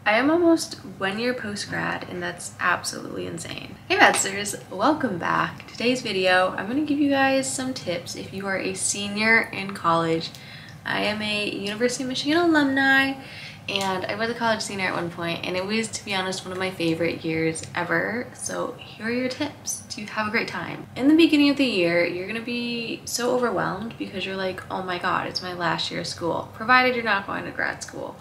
I am almost 1 year post-grad, and that's absolutely insane. Hey Maddsters, welcome back. Today's video, I'm going to give you guys some tips if you are a senior in college. I am a University of Michigan alumni, and I was a college senior at one point, and it was, to be honest, one of my favorite years ever. So here are your tips to have a great time. In the beginning of the year, you're going to be so overwhelmed because you're like, oh my god, it's my last year of school, provided you're not going to grad school.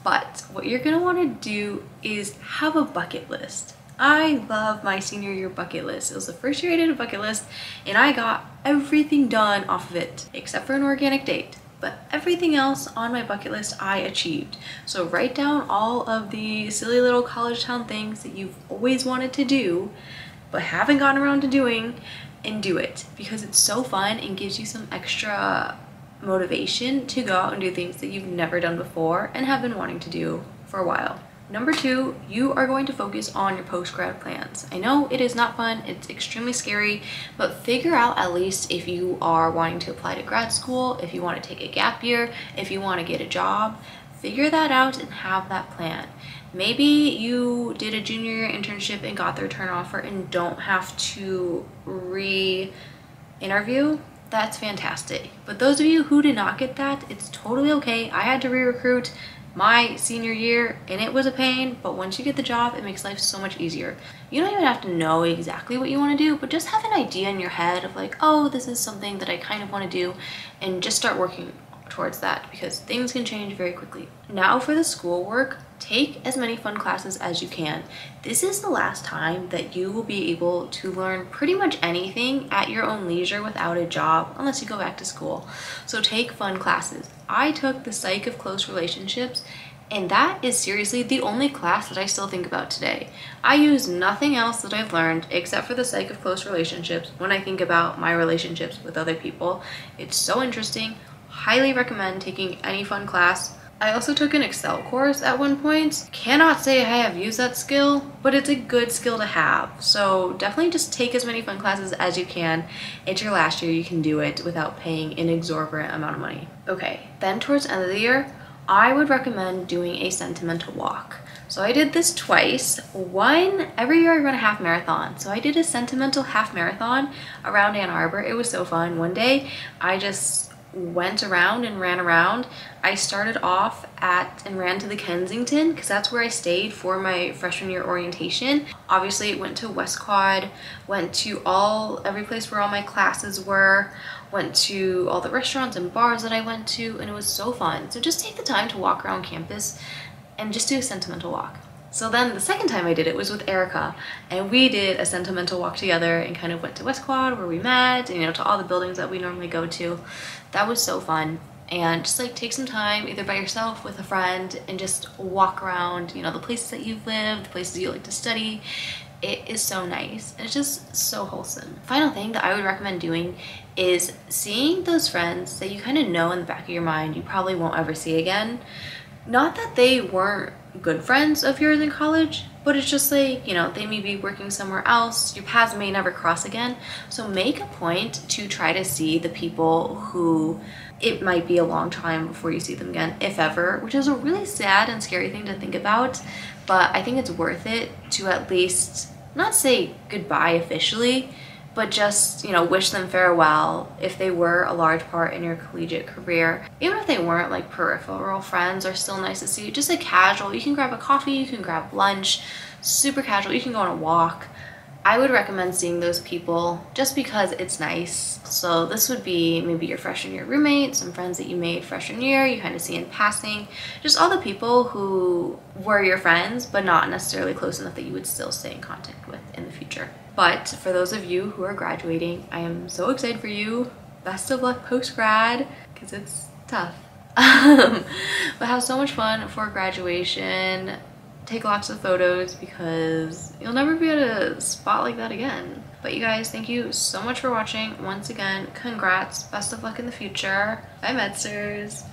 But what you're gonna want to do is have a bucket list. I love my senior year bucket list. It was the first year I did a bucket list, and I got everything done off of it except for an organic date. But everything else on my bucket list I achieved. So write down all of the silly little college town things that you've always wanted to do but haven't gotten around to doing, and do it because it's so fun and gives you some extra motivation to go out and do things that you've never done before and have been wanting to do for a while. Number 2, you are going to focus on your post-grad plans. I know it is not fun, it's extremely scary, but figure out at least if you are wanting to apply to grad school, if you want to take a gap year, if you want to get a job, figure that out and have that plan. Maybe you did a junior year internship and got the return offer and don't have to re-interview. That's fantastic. But those of you who did not get that, it's totally okay. I had to re-recruit my senior year and it was a pain, but once you get the job, it makes life so much easier. You don't even have to know exactly what you want to do, but just have an idea in your head of like, oh, this is something that I kind of want to do, and just start working towards that because things can change very quickly. Now for the schoolwork, take as many fun classes as you can. This is the last time that you will be able to learn pretty much anything at your own leisure without a job, unless you go back to school. So take fun classes. I took the Psych of Close Relationships, and that is seriously the only class that I still think about today. I use nothing else that I've learned except for the Psych of Close Relationships when I think about my relationships with other people. It's so interesting. Highly recommend taking any fun class. I also took an Excel course at one point. Cannot say I have used that skill, but it's a good skill to have. So definitely just take as many fun classes as you can. It's your last year, you can do it without paying an exorbitant amount of money. Okay, then towards the end of the year, I would recommend doing a sentimental walk. So I did this twice. One, every year I run a half marathon. So I did a sentimental half marathon around Ann Arbor. It was so fun. One day I just went around and ran around. I started off and ran to the Kensington because that's where I stayed for my freshman year orientation. Obviously went to West Quad, went to every place where all my classes were, went to all the restaurants and bars that I went to, and it was so fun. So just take the time to walk around campus and just do a sentimental walk. So then the second time I did it was with Erica, and we did a sentimental walk together and kind of went to West Quad where we met, and to all the buildings that we normally go to. That was so fun. And just like take some time either by yourself with a friend and just walk around, the places that you've lived, the places you like to study. It is so nice. It's just so wholesome. Final thing that I would recommend doing is seeing those friends that you kind of know in the back of your mind you probably won't ever see again. Not that they weren't good friends of yours in college, but it's just like, they may be working somewhere else, your paths may never cross again. So make a point to try to see the people who it might be a long time before you see them again, if ever, which is a really sad and scary thing to think about, but I think it's worth it to at least not say goodbye officially, but just, wish them farewell if they were a large part in your collegiate career. Even if they weren't like peripheral friends, are still nice to see. Just like casual, you can grab a coffee, you can grab lunch, super casual, you can go on a walk. I would recommend seeing those people just because it's nice. So this would be maybe your freshman year roommate, some friends that you made freshman year, you kind of see in passing, just all the people who were your friends, but not necessarily close enough that you would still stay in contact with in the future. But for those of you who are graduating, I am so excited for you. Best of luck post-grad, because it's tough. But have so much fun for graduation. Take lots of photos because you'll never be at a spot like that again. But you guys, thank you so much for watching. Once again, congrats. Best of luck in the future. Bye, Maddsters.